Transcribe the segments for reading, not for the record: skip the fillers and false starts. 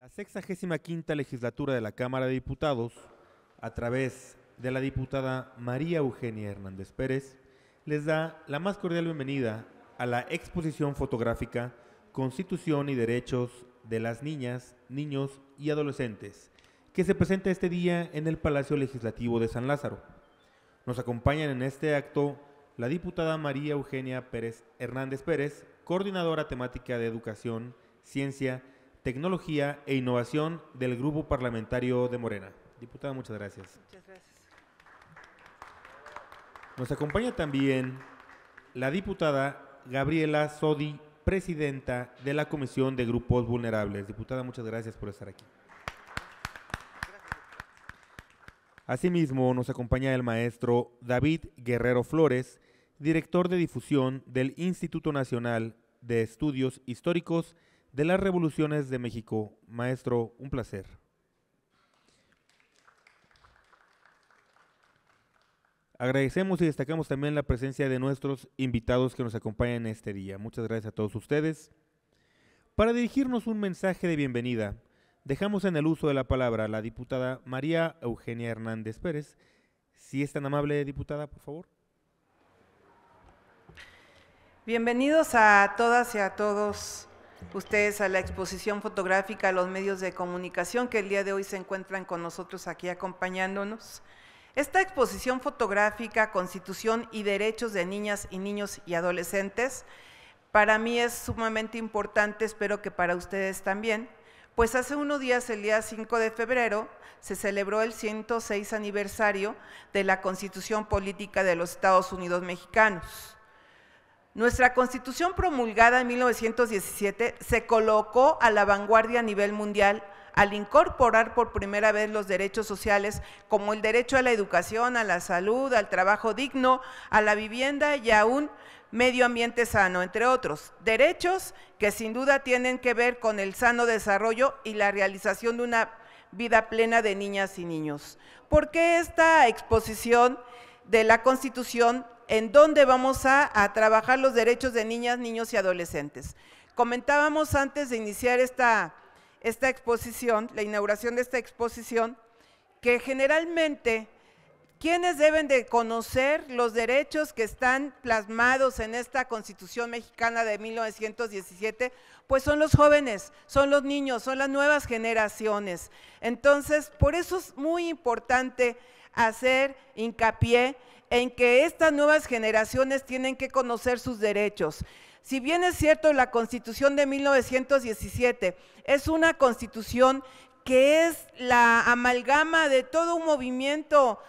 La 65ª legislatura de la Cámara de Diputados, a través de la diputada María Eugenia Hernández Pérez, les da la más cordial bienvenida a la exposición fotográfica Constitución y Derechos de las Niñas, Niños y Adolescentes, que se presenta este día en el Palacio Legislativo de San Lázaro. Nos acompañan en este acto la diputada María Eugenia Hernández Pérez, coordinadora temática de Educación, Ciencia, Tecnología e Innovación del Grupo Parlamentario de Morena. Diputada, muchas gracias. Muchas gracias. Nos acompaña también la diputada Gabriela Sodi, presidenta de la Comisión de Grupos Vulnerables. Diputada, muchas gracias por estar aquí. Asimismo, nos acompaña el maestro David Guerrero Flores, director de difusión del Instituto Nacional de Estudios Históricos de las Revoluciones de México. Maestro, un placer. Agradecemos y destacamos también la presencia de nuestros invitados que nos acompañan este día. Muchas gracias a todos ustedes. Para dirigirnos un mensaje de bienvenida, dejamos en el uso de la palabra a la diputada María Eugenia Hernández Pérez. Si es tan amable, diputada, por favor. Bienvenidos a todas y a todos ustedes a la exposición fotográfica, a los medios de comunicación que el día de hoy se encuentran con nosotros aquí acompañándonos. Esta exposición fotográfica, Constitución y Derechos de Niñas y Niños y Adolescentes, para mí es sumamente importante, espero que para ustedes también, pues hace unos días, el día 5 de febrero, se celebró el 106 aniversario de la Constitución Política de los Estados Unidos Mexicanos. Nuestra Constitución, promulgada en 1917, se colocó a la vanguardia a nivel mundial al incorporar por primera vez los derechos sociales como el derecho a la educación, a la salud, al trabajo digno, a la vivienda y a un medio ambiente sano, entre otros. Derechos que sin duda tienen que ver con el sano desarrollo y la realización de una vida plena de niñas y niños. ¿Por qué esta exposición de la Constitución en donde vamos a trabajar los derechos de niñas, niños y adolescentes? Comentábamos antes de iniciar esta exposición, la inauguración de esta exposición, que generalmente quienes deben de conocer los derechos que están plasmados en esta Constitución mexicana de 1917, pues son los jóvenes, son los niños, son las nuevas generaciones. Entonces, por eso es muy importante hacer hincapié en que estas nuevas generaciones tienen que conocer sus derechos. Si bien es cierto, la Constitución de 1917 es una Constitución que es la amalgama de todo un movimiento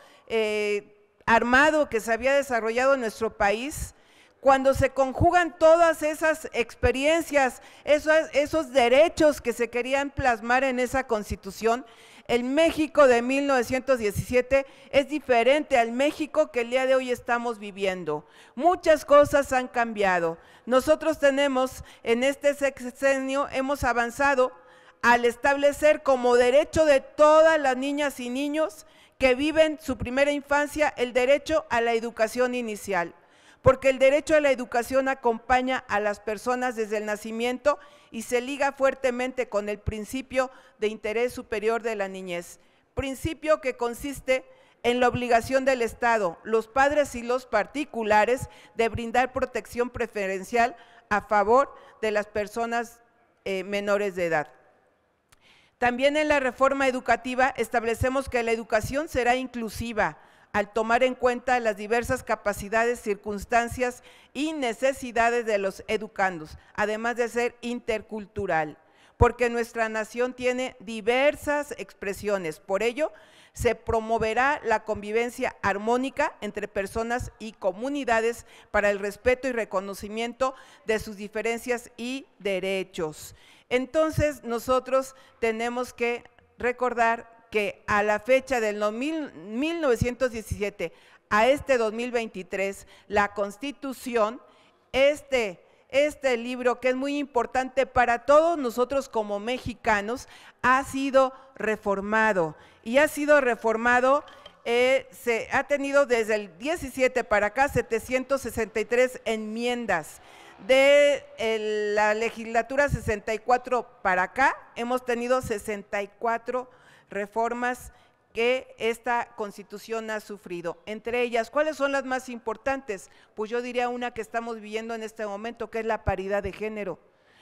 armado que se había desarrollado en nuestro país, cuando se conjugan todas esas experiencias, esos derechos que se querían plasmar en esa Constitución, el México de 1917 es diferente al México que el día de hoy estamos viviendo. Muchas cosas han cambiado. Nosotros tenemos, en este sexenio, hemos avanzado al establecer como derecho de todas las niñas y niños que viven su primera infancia el derecho a la educación inicial, porque el derecho a la educación acompaña a las personas desde el nacimiento y se liga fuertemente con el principio de interés superior de la niñez, principio que consiste en la obligación del Estado, los padres y los particulares de brindar protección preferencial a favor de las personas menores de edad. También en la reforma educativa establecemos que la educación será inclusiva, al tomar en cuenta las diversas capacidades, circunstancias y necesidades de los educandos, además de ser intercultural, porque nuestra nación tiene diversas expresiones. Por ello, se promoverá la convivencia armónica entre personas y comunidades para el respeto y reconocimiento de sus diferencias y derechos. Entonces, nosotros tenemos que recordar que a la fecha del 1917 a este 2023, la Constitución, este libro que es muy importante para todos nosotros como mexicanos, ha sido reformado y ha sido reformado, se ha tenido desde el 17 para acá 763 enmiendas. De la legislatura 64 para acá, hemos tenido 64 reformas que esta Constitución ha sufrido. Entre ellas, ¿cuáles son las más importantes? Pues yo diría una que estamos viviendo en este momento, que es la paridad de género.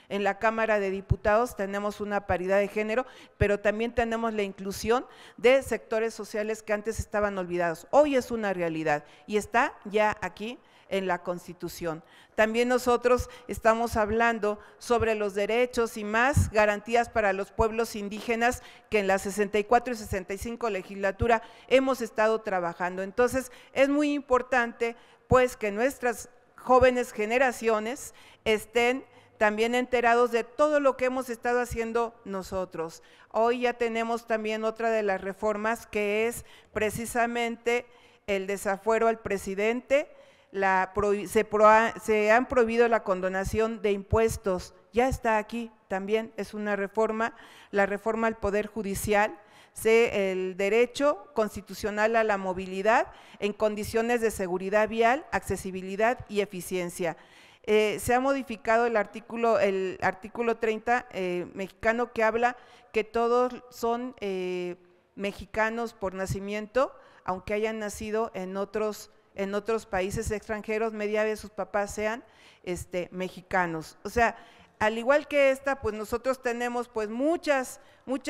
En la Cámara de Diputados tenemos una paridad de género, pero también tenemos la inclusión de sectores sociales que antes estaban olvidados. Hoy es una realidad y está ya aquí en la Constitución. También nosotros estamos hablando sobre los derechos y más garantías para los pueblos indígenas que en la 64 y 65 legislatura hemos estado trabajando. Entonces, es muy importante pues que nuestras jóvenes generaciones estén también enterados de todo lo que hemos estado haciendo nosotros. Hoy ya tenemos también otra de las reformas que es precisamente el desafuero al presidente. Se han prohibido la condonación de impuestos, ya está aquí, también es una reforma, la reforma al Poder Judicial, el derecho constitucional a la movilidad en condiciones de seguridad vial, accesibilidad y eficiencia. Se ha modificado el artículo 30 mexicano que habla que todos son mexicanos por nacimiento, aunque hayan nacido en otros países extranjeros, media vez sus papás sean mexicanos. O sea, al igual que esta, pues nosotros tenemos pues muchas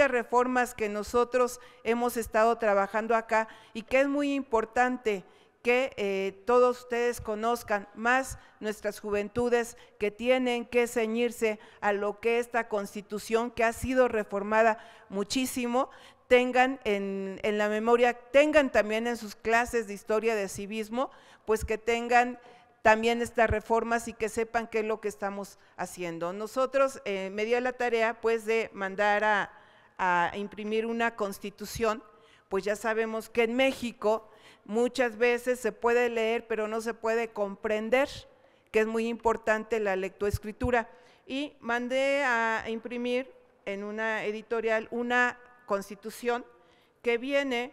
reformas que nosotros hemos estado trabajando acá y que es muy importante que todos ustedes conozcan, más nuestras juventudes que tienen que ceñirse a lo que esta Constitución, que ha sido reformada muchísimo, tengan en la memoria, tengan también en sus clases de historia de civismo, pues que tengan también estas reformas y que sepan qué es lo que estamos haciendo. Nosotros me dio la tarea pues de mandar a imprimir una Constitución, pues ya sabemos que en México muchas veces se puede leer pero no se puede comprender, que es muy importante la lectoescritura, y mandé a imprimir en una editorial una Constitución que viene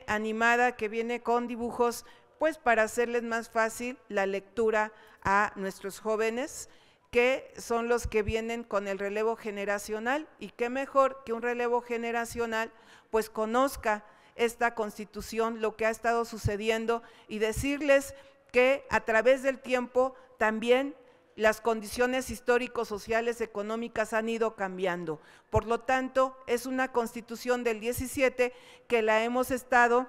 animada, que viene con dibujos, pues para hacerles más fácil la lectura a nuestros jóvenes, que son los que vienen con el relevo generacional, y qué mejor que un relevo generacional pues conozca esta Constitución, lo que ha estado sucediendo, y decirles que a través del tiempo también las condiciones históricos, sociales, económicas han ido cambiando. Por lo tanto, es una Constitución del 17 que la hemos estado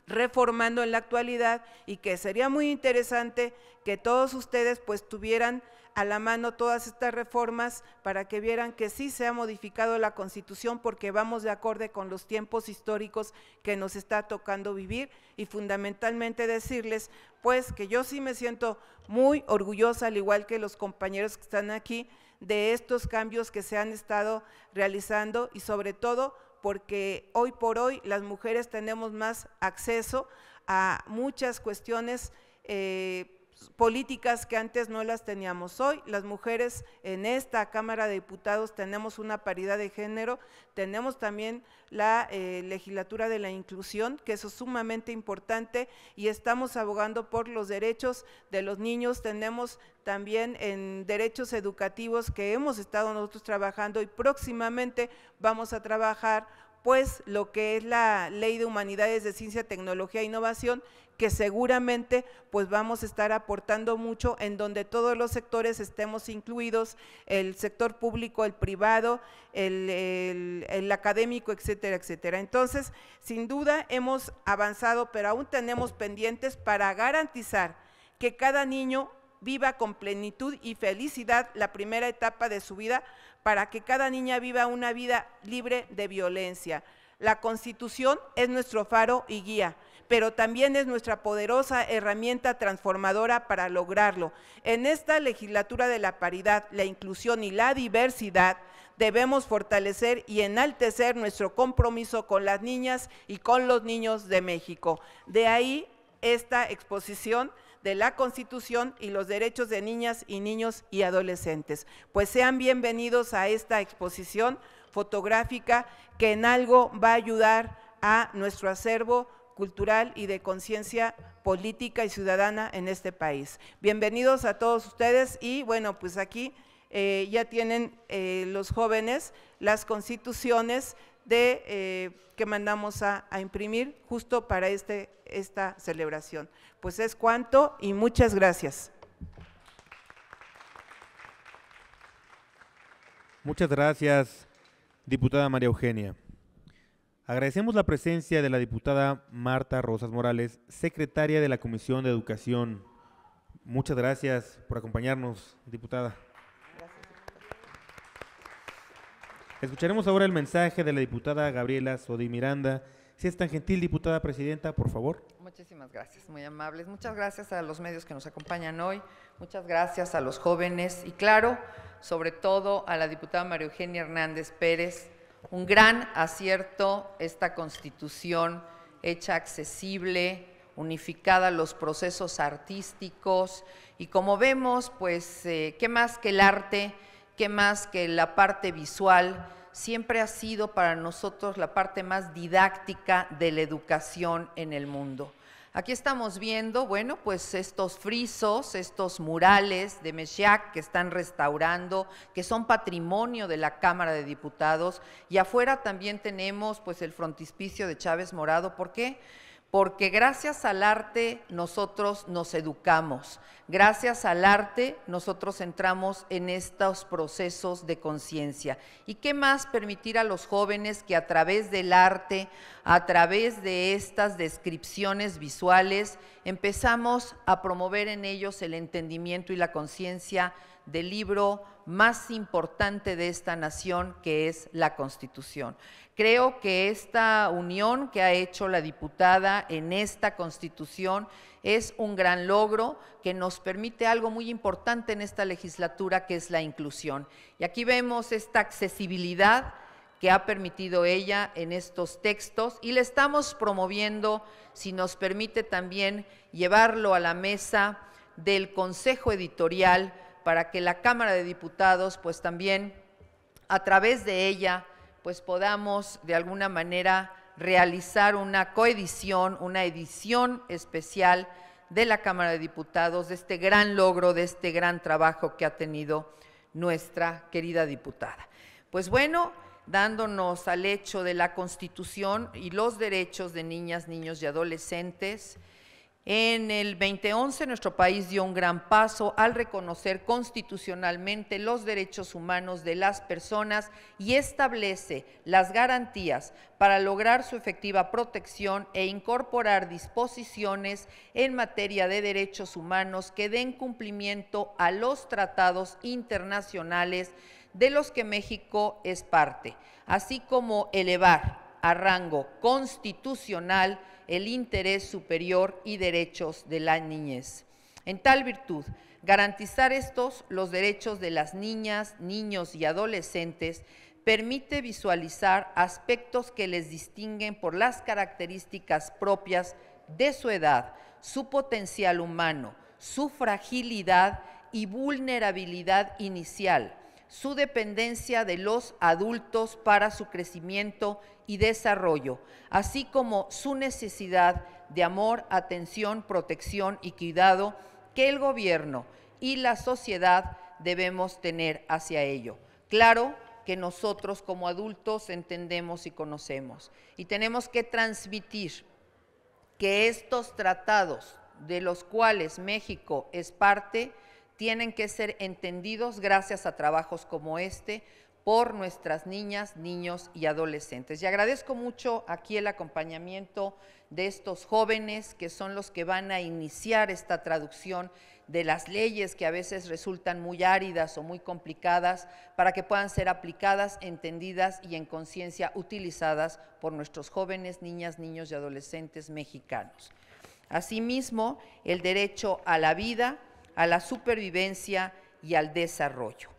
reformando en la actualidad y que sería muy interesante que todos ustedes pues tuvieran a la mano todas estas reformas para que vieran que sí se ha modificado la Constitución, porque vamos de acorde con los tiempos históricos que nos está tocando vivir, y fundamentalmente decirles pues que yo sí me siento muy orgullosa, al igual que los compañeros que están aquí, de estos cambios que se han estado realizando, y sobre todo porque hoy por hoy las mujeres tenemos más acceso a muchas cuestiones políticas que antes no las teníamos. Hoy las mujeres en esta Cámara de Diputados tenemos una paridad de género, tenemos también la legislatura de la inclusión, que eso es sumamente importante, y estamos abogando por los derechos de los niños. Tenemos también en derechos educativos que hemos estado nosotros trabajando, y próximamente vamos a trabajar pues lo que es la Ley de Humanidades, de Ciencia, Tecnología e Innovación, que seguramente pues vamos a estar aportando mucho, en donde todos los sectores estemos incluidos, el sector público, el privado, el académico, etcétera, etcétera. Entonces, sin duda hemos avanzado, pero aún tenemos pendientes para garantizar que cada niño viva con plenitud y felicidad la primera etapa de su vida, para que cada niña viva una vida libre de violencia. La Constitución es nuestro faro y guía, pero también es nuestra poderosa herramienta transformadora para lograrlo. En esta legislatura de la paridad, la inclusión y la diversidad, debemos fortalecer y enaltecer nuestro compromiso con las niñas y con los niños de México. De ahí esta exposición de la Constitución y los derechos de niñas y niños y adolescentes. Pues sean bienvenidos a esta exposición fotográfica que en algo va a ayudar a nuestro acervo cultural y de conciencia política y ciudadana en este país. Bienvenidos a todos ustedes y bueno, pues aquí ya tienen los jóvenes las constituciones que mandamos a imprimir justo para esta celebración. Pues es cuanto y muchas gracias. Muchas gracias, diputada María Eugenia. Agradecemos la presencia de la diputada Marta Rosas Morales, secretaria de la Comisión de Educación. Muchas gracias por acompañarnos, diputada. Escucharemos ahora el mensaje de la diputada Gabriela Sodi Miranda. Si es tan gentil, diputada presidenta, por favor. Muchísimas gracias, muy amables. Muchas gracias a los medios que nos acompañan hoy. Muchas gracias a los jóvenes y claro, sobre todo a la diputada María Eugenia Hernández Pérez. Un gran acierto esta Constitución hecha accesible, unificada a los procesos artísticos y como vemos, pues, qué más que el arte, qué más que la parte visual, siempre ha sido para nosotros la parte más didáctica de la educación en el mundo. Aquí estamos viendo, bueno, pues estos frisos, estos murales de Meshack que están restaurando, que son patrimonio de la Cámara de Diputados, y afuera también tenemos pues el frontispicio de Chávez Morado. ¿Por qué? Porque gracias al arte nosotros nos educamos, gracias al arte nosotros entramos en estos procesos de conciencia. ¿Y qué más permitir a los jóvenes que a través del arte, a través de estas descripciones visuales, empezamos a promover en ellos el entendimiento y la conciencia del libro más importante de esta nación, que es la Constitución? Creo que esta unión que ha hecho la diputada en esta Constitución es un gran logro que nos permite algo muy importante en esta legislatura, que es la inclusión. Y aquí vemos esta accesibilidad que ha permitido ella en estos textos y le estamos promoviendo, si nos permite también llevarlo a la mesa del Consejo Editorial para que la Cámara de Diputados pues también a través de ella pues podamos de alguna manera realizar una coedición, una edición especial de la Cámara de Diputados, de este gran logro, de este gran trabajo que ha tenido nuestra querida diputada. Pues bueno, dándonos al hecho de la Constitución y los derechos de niñas, niños y adolescentes, en el 2011 nuestro país dio un gran paso al reconocer constitucionalmente los derechos humanos de las personas y establece las garantías para lograr su efectiva protección e incorporar disposiciones en materia de derechos humanos que den cumplimiento a los tratados internacionales de los que México es parte, así como elevar a rango constitucional el interés superior y derechos de la niñez. En tal virtud, garantizar los derechos de las niñas, niños y adolescentes permite visualizar aspectos que les distinguen por las características propias de su edad, su potencial humano, su fragilidad y vulnerabilidad inicial, su dependencia de los adultos para su crecimiento y desarrollo, así como su necesidad de amor, atención, protección y cuidado que el gobierno y la sociedad debemos tener hacia ello. Claro que nosotros como adultos entendemos y conocemos y tenemos que transmitir que estos tratados de los cuales México es parte tienen que ser entendidos gracias a trabajos como este por nuestras niñas, niños y adolescentes. Y agradezco mucho aquí el acompañamiento de estos jóvenes que son los que van a iniciar esta traducción de las leyes que a veces resultan muy áridas o muy complicadas para que puedan ser aplicadas, entendidas y en conciencia utilizadas por nuestros jóvenes, niñas, niños y adolescentes mexicanos. Asimismo, el derecho a la vida, a la supervivencia y al desarrollo,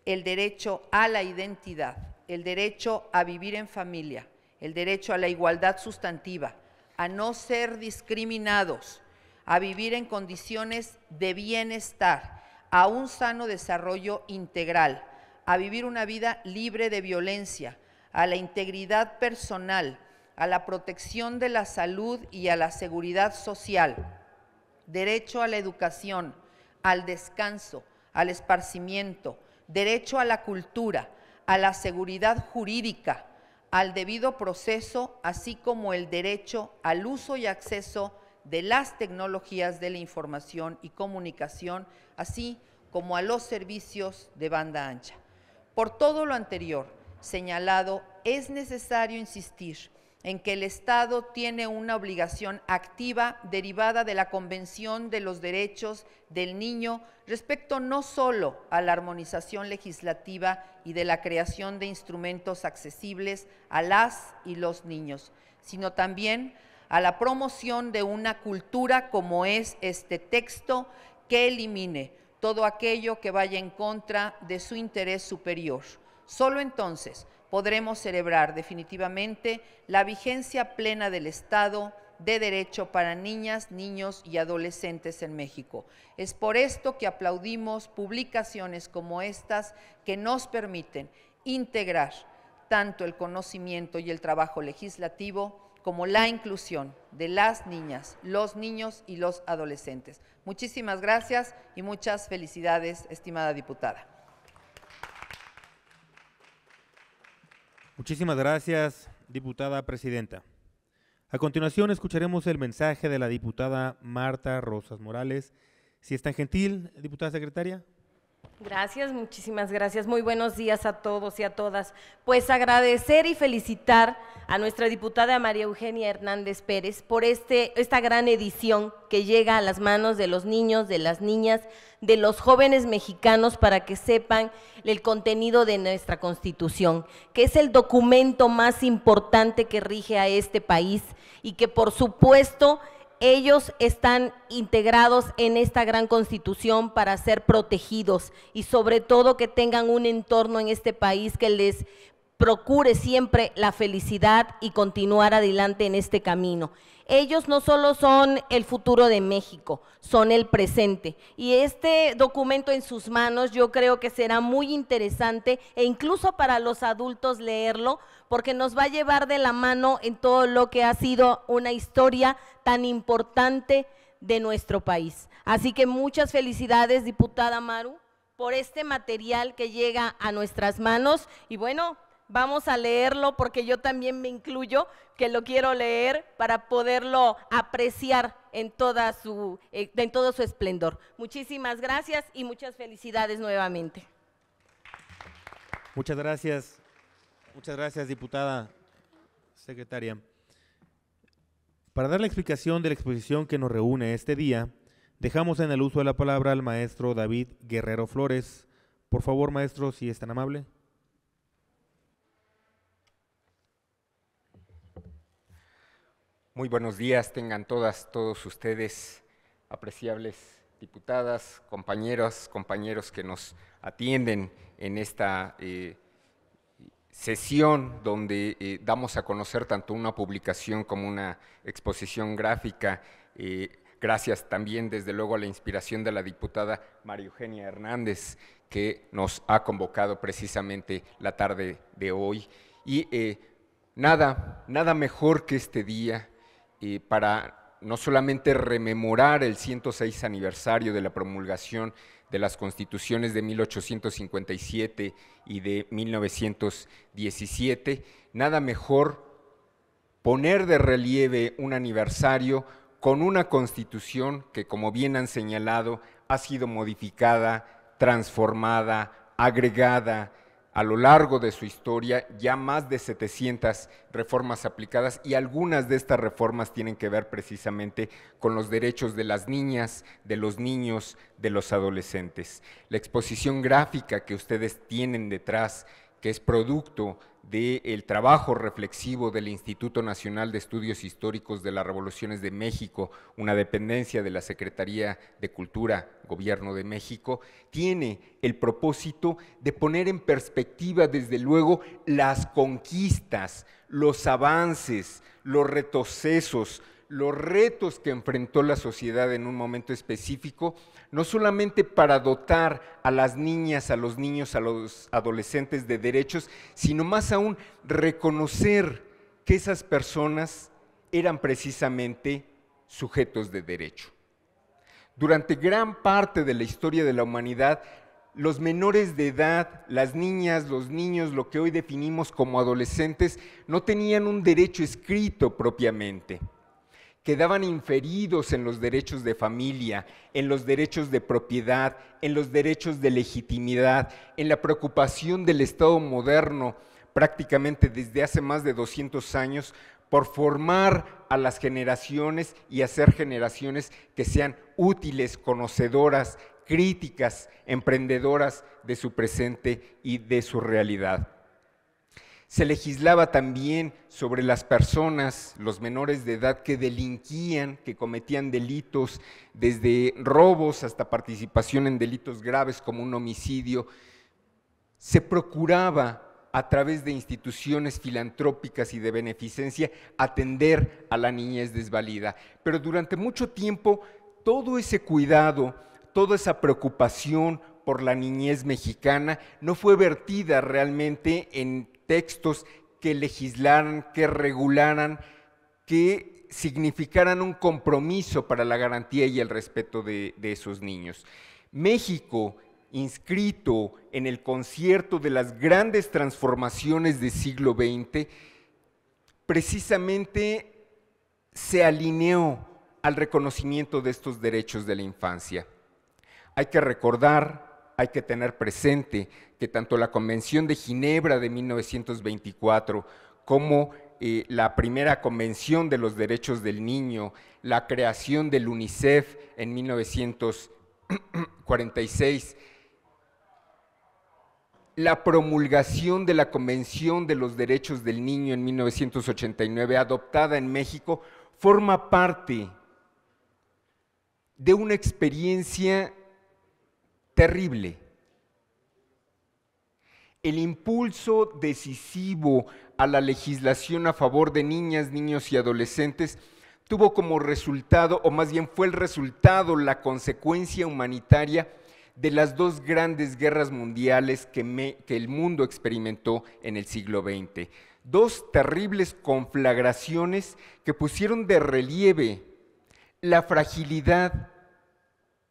el derecho a la identidad, el derecho a vivir en familia, el derecho a la igualdad sustantiva, a no ser discriminados, a vivir en condiciones de bienestar, a un sano desarrollo integral, a vivir una vida libre de violencia, a la integridad personal, a la protección de la salud y a la seguridad social, derecho a la educación, al descanso, al esparcimiento, derecho a la cultura, a la seguridad jurídica, al debido proceso, así como el derecho al uso y acceso de las tecnologías de la información y comunicación, así como a los servicios de banda ancha. Por todo lo anterior señalado, es necesario insistir en que el Estado tiene una obligación activa derivada de la Convención de los Derechos del Niño respecto no solo a la armonización legislativa y de la creación de instrumentos accesibles a las y los niños, sino también a la promoción de una cultura como es este texto que elimine todo aquello que vaya en contra de su interés superior. Solo entonces podremos celebrar definitivamente la vigencia plena del Estado de Derecho para niñas, niños y adolescentes en México. Es por esto que aplaudimos publicaciones como estas que nos permiten integrar tanto el conocimiento y el trabajo legislativo como la inclusión de las niñas, los niños y los adolescentes. Muchísimas gracias y muchas felicidades, estimada diputada. Muchísimas gracias, diputada presidenta. A continuación escucharemos el mensaje de la diputada Marta Rosas Morales. Si es tan gentil, diputada secretaria. Gracias, muchísimas gracias. Muy buenos días a todos y a todas. Pues agradecer y felicitar a nuestra diputada María Eugenia Hernández Pérez por esta gran edición que llega a las manos de los niños, de las niñas, de los jóvenes mexicanos para que sepan el contenido de nuestra Constitución, que es el documento más importante que rige a este país y que por supuesto ellos están integrados en esta gran Constitución para ser protegidos y sobre todo que tengan un entorno en este país que les procure siempre la felicidad y continuar adelante en este camino. Ellos no solo son el futuro de México, son el presente. Y este documento en sus manos yo creo que será muy interesante e incluso para los adultos leerlo, porque nos va a llevar de la mano en todo lo que ha sido una historia tan importante de nuestro país. Así que muchas felicidades, diputada Maru, por este material que llega a nuestras manos y bueno, vamos a leerlo porque yo también me incluyo, que lo quiero leer para poderlo apreciar en todo su esplendor. Muchísimas gracias y muchas felicidades nuevamente. Muchas gracias, diputada secretaria. Para dar la explicación de la exposición que nos reúne este día, dejamos en el uso de la palabra al maestro David Guerrero Flores. Por favor, maestro, si es tan amable. Muy buenos días, tengan todos ustedes, apreciables diputadas, compañeros que nos atienden en esta sesión donde damos a conocer tanto una publicación como una exposición gráfica, gracias también desde luego a la inspiración de la diputada María Eugenia Hernández que nos ha convocado precisamente la tarde de hoy. Y nada mejor que este día para no solamente rememorar el 106 aniversario de la promulgación de las Constituciones de 1857 y de 1917, nada mejor poner de relieve un aniversario con una Constitución que, como bien han señalado, ha sido modificada, transformada, agregada, a lo largo de su historia, ya más de 700 reformas aplicadas y algunas de estas reformas tienen que ver precisamente con los derechos de las niñas, de los niños, de los adolescentes. La exposición gráfica que ustedes tienen detrás, que es producto del trabajo reflexivo del Instituto Nacional de Estudios Históricos de las Revoluciones de México, una dependencia de la Secretaría de Cultura, Gobierno de México, tiene el propósito de poner en perspectiva, desde luego, las conquistas, los avances, los retrocesos, los retos que enfrentó la sociedad en un momento específico, no solamente para dotar a las niñas, a los niños, a los adolescentes de derechos, sino más aún reconocer que esas personas eran precisamente sujetos de derecho. Durante gran parte de la historia de la humanidad, los menores de edad, las niñas, los niños, lo que hoy definimos como adolescentes, no tenían un derecho escrito propiamente. Quedaban inferidos en los derechos de familia, en los derechos de propiedad, en los derechos de legitimidad, en la preocupación del Estado moderno, prácticamente desde hace más de 200 años, por formar a las generaciones y hacer generaciones que sean útiles, conocedoras, críticas, emprendedoras de su presente y de su realidad. Se legislaba también sobre las personas, los menores de edad que delinquían, que cometían delitos, desde robos hasta participación en delitos graves como un homicidio. Se procuraba a través de instituciones filantrópicas y de beneficencia atender a la niñez desvalida. Pero durante mucho tiempo todo ese cuidado, toda esa preocupación por la niñez mexicana no fue vertida realmente en textos que legislaran, que regularan, que significaran un compromiso para la garantía y el respeto de esos niños. México, inscrito en el concierto de las grandes transformaciones del siglo XX, precisamente se alineó al reconocimiento de estos derechos de la infancia. Hay que recordar, hay que tener presente que tanto la Convención de Ginebra de 1924 como la primera Convención de los Derechos del Niño, la creación del UNICEF en 1946, la promulgación de la Convención de los Derechos del Niño en 1989, adoptada en México, forma parte de una experiencia terrible. El impulso decisivo a la legislación a favor de niñas, niños y adolescentes tuvo como resultado, o más bien fue el resultado, la consecuencia humanitaria de las dos grandes guerras mundiales que el mundo experimentó en el siglo XX. Dos terribles conflagraciones que pusieron de relieve la fragilidad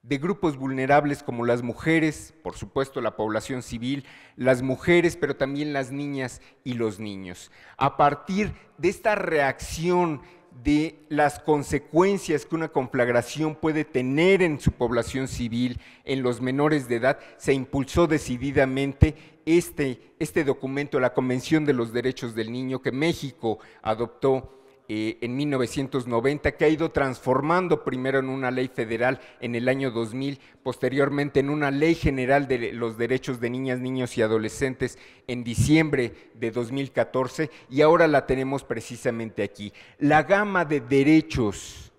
de grupos vulnerables como las mujeres, por supuesto la población civil, las mujeres, pero también las niñas y los niños. A partir de esta reacción de las consecuencias que una conflagración puede tener en su población civil, en los menores de edad, se impulsó decididamente este documento, la Convención de los Derechos del Niño, que México adoptó en 1990, que ha ido transformando primero en una ley federal en el año 2000, posteriormente en una ley general de los derechos de niñas, niños y adolescentes en diciembre de 2014, y ahora la tenemos precisamente aquí. La gama de derechos,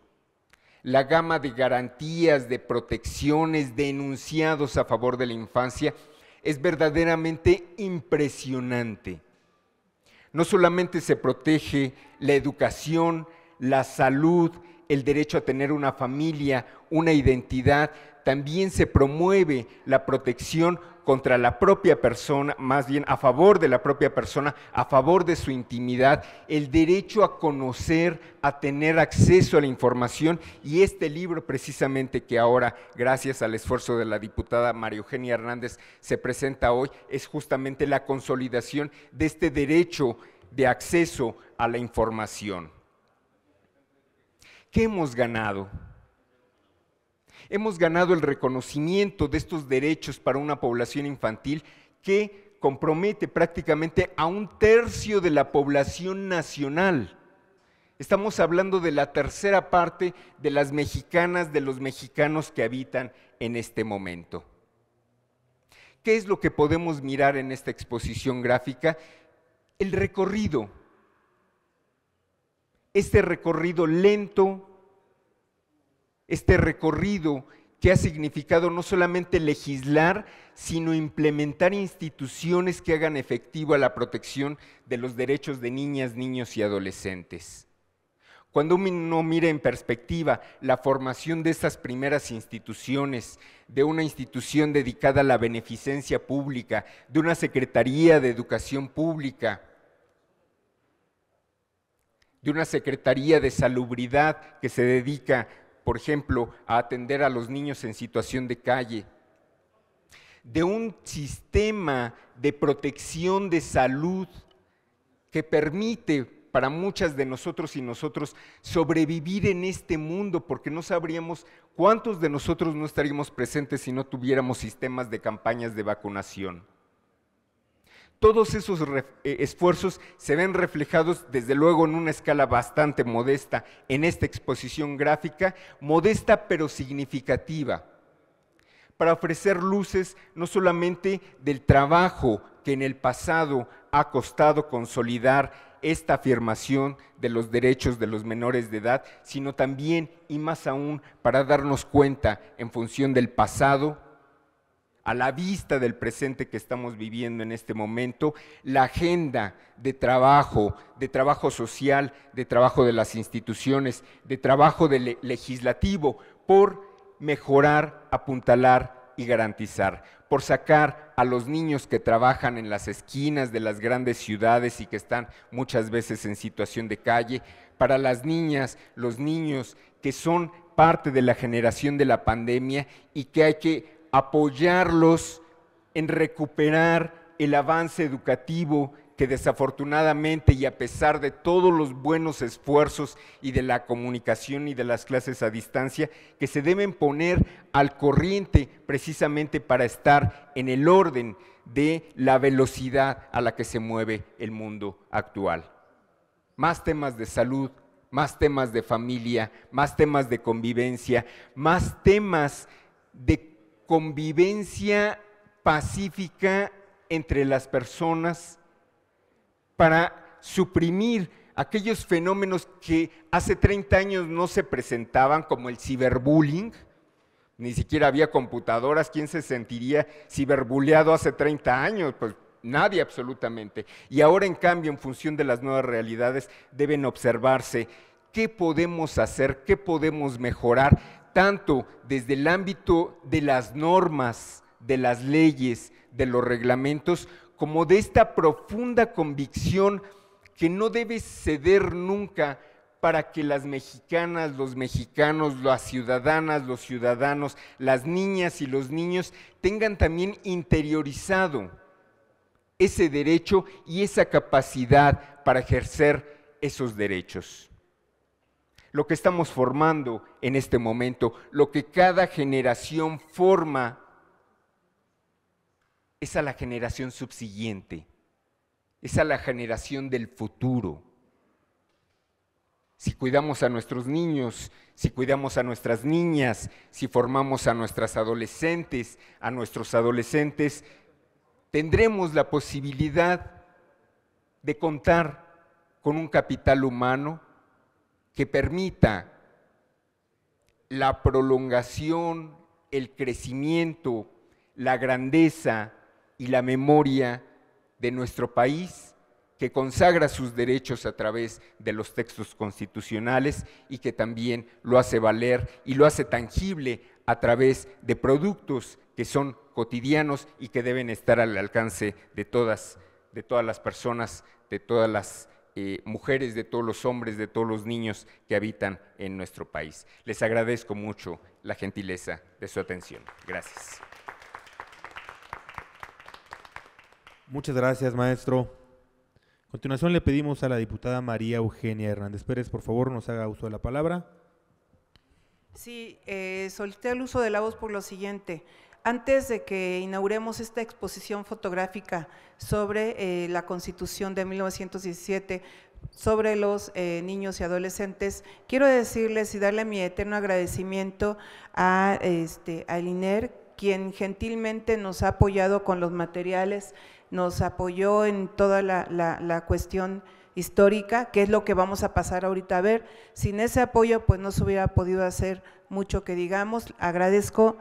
la gama de garantías, de protecciones, de enunciados a favor de la infancia es verdaderamente impresionante. No solamente se protege la educación, la salud, el derecho a tener una familia, una identidad, también se promueve la protección contra la propia persona, más bien a favor de la propia persona, a favor de su intimidad, el derecho a conocer, a tener acceso a la información, y este libro precisamente que ahora, gracias al esfuerzo de la diputada María Eugenia Hernández, se presenta hoy, es justamente la consolidación de este derecho de acceso a la información. ¿Qué hemos ganado? Hemos ganado el reconocimiento de estos derechos para una población infantil que compromete prácticamente a 1/3 de la población nacional. Estamos hablando de la tercera parte de las mexicanas, de los mexicanos que habitan en este momento. ¿Qué es lo que podemos mirar en esta exposición gráfica? El recorrido, este recorrido lento, este recorrido que ha significado no solamente legislar, sino implementar instituciones que hagan efectiva la protección de los derechos de niñas, niños y adolescentes. Cuando uno mira en perspectiva la formación de estas primeras instituciones, de una institución dedicada a la beneficencia pública, de una Secretaría de Educación Pública, de una Secretaría de Salubridad que se dedica, por ejemplo, a atender a los niños en situación de calle, de un sistema de protección de salud que permite para muchas de nosotros y nosotros sobrevivir en este mundo, porque no sabríamos cuántos de nosotros no estaríamos presentes si no tuviéramos sistemas de campañas de vacunación. Todos esos esfuerzos se ven reflejados desde luego en una escala bastante modesta en esta exposición gráfica, modesta pero significativa, para ofrecer luces no solamente del trabajo que en el pasado ha costado consolidar esta afirmación de los derechos de los menores de edad, sino también y más aún para darnos cuenta en función del pasado, a la vista del presente que estamos viviendo en este momento, la agenda de trabajo social, de trabajo de las instituciones, de trabajo legislativo, por mejorar, apuntalar y garantizar, por sacar a los niños que trabajan en las esquinas de las grandes ciudades y que están muchas veces en situación de calle, para las niñas, los niños que son parte de la generación de la pandemia y que hay que apoyarlos en recuperar el avance educativo que desafortunadamente y a pesar de todos los buenos esfuerzos y de la comunicación y de las clases a distancia, que se deben poner al corriente precisamente para estar en el orden de la velocidad a la que se mueve el mundo actual. Más temas de salud, más temas de familia, más temas de convivencia, más temas de convivencia pacífica entre las personas, para suprimir aquellos fenómenos que hace 30 años no se presentaban, como el ciberbullying. Ni siquiera había computadoras. ¿Quién se sentiría ciberbulleado hace 30 años? Pues nadie absolutamente. Y ahora, en cambio, en función de las nuevas realidades, deben observarse qué podemos hacer, qué podemos mejorar, tanto desde el ámbito de las normas, de las leyes, de los reglamentos, como de esta profunda convicción que no debe ceder nunca para que las mexicanas, los mexicanos, las ciudadanas, los ciudadanos, las niñas y los niños tengan también interiorizado ese derecho y esa capacidad para ejercer esos derechos. Lo que estamos formando en este momento, lo que cada generación forma, es a la generación subsiguiente, es a la generación del futuro. Si cuidamos a nuestros niños, si cuidamos a nuestras niñas, si formamos a nuestras adolescentes, a nuestros adolescentes, tendremos la posibilidad de contar con un capital humano que permita la prolongación, el crecimiento, la grandeza y la memoria de nuestro país, que consagra sus derechos a través de los textos constitucionales y que también lo hace valer y lo hace tangible a través de productos que son cotidianos y que deben estar al alcance de todas las personas, de todas las mujeres, de todos los hombres, de todos los niños que habitan en nuestro país. Les agradezco mucho la gentileza de su atención. Gracias. Muchas gracias, maestro. A continuación le pedimos a la diputada María Eugenia Hernández Pérez, por favor, nos haga uso de la palabra. Sí, solicité el uso de la voz por lo siguiente. Antes de que inauguremos esta exposición fotográfica sobre la Constitución de 1917, sobre los niños y adolescentes, quiero decirles y darle mi eterno agradecimiento al INER, quien gentilmente nos ha apoyado con los materiales, nos apoyó en toda la cuestión histórica, que es lo que vamos a pasar ahorita a ver. Sin ese apoyo, pues no se hubiera podido hacer mucho que digamos. Agradezco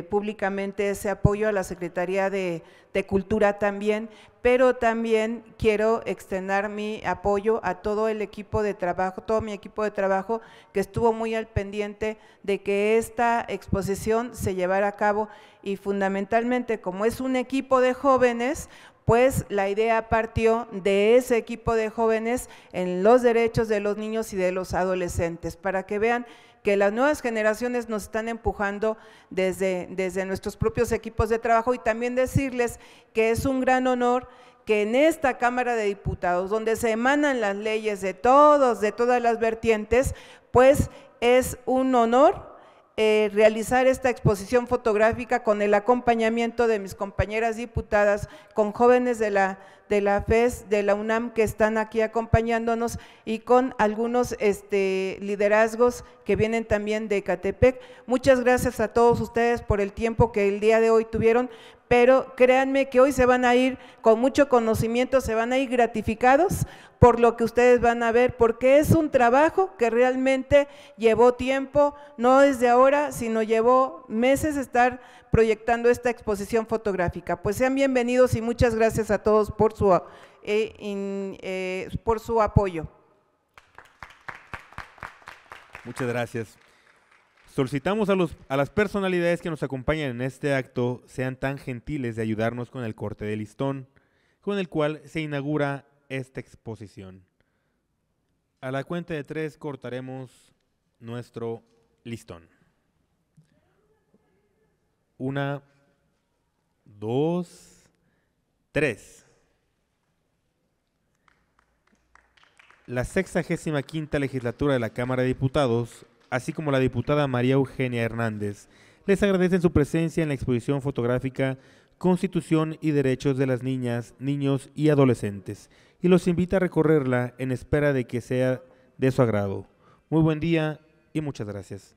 públicamente ese apoyo a la Secretaría de Cultura también, pero también quiero extender mi apoyo a todo el equipo de trabajo, todo mi equipo de trabajo que estuvo muy al pendiente de que esta exposición se llevara a cabo y fundamentalmente como es un equipo de jóvenes, pues la idea partió de ese equipo de jóvenes en los derechos de los niños y de los adolescentes, para que vean que las nuevas generaciones nos están empujando desde nuestros propios equipos de trabajo y también decirles que es un gran honor que en esta Cámara de Diputados, donde se emanan las leyes de todas las vertientes, pues es un honor realizar esta exposición fotográfica con el acompañamiento de mis compañeras diputadas, con jóvenes de la FES, de la UNAM que están aquí acompañándonos y con algunos liderazgos que vienen también de Ecatepec. Muchas gracias a todos ustedes por el tiempo que el día de hoy tuvieron, pero créanme que hoy se van a ir con mucho conocimiento, se van a ir gratificados por lo que ustedes van a ver, porque es un trabajo que realmente llevó tiempo, no desde ahora, sino llevó meses estar proyectando esta exposición fotográfica. Pues sean bienvenidos y muchas gracias a todos por su apoyo. Muchas gracias. Solicitamos a las personalidades que nos acompañan en este acto sean tan gentiles de ayudarnos con el corte de listón, con el cual se inaugura esta exposición. A la cuenta de 3 cortaremos nuestro listón. 1, 2, 3. La 65ª legislatura de la Cámara de Diputados, así como la diputada María Eugenia Hernández, les agradecen su presencia en la exposición fotográfica Constitución y Derechos de las Niñas, Niños y Adolescentes, y los invita a recorrerla en espera de que sea de su agrado. Muy buen día y muchas gracias.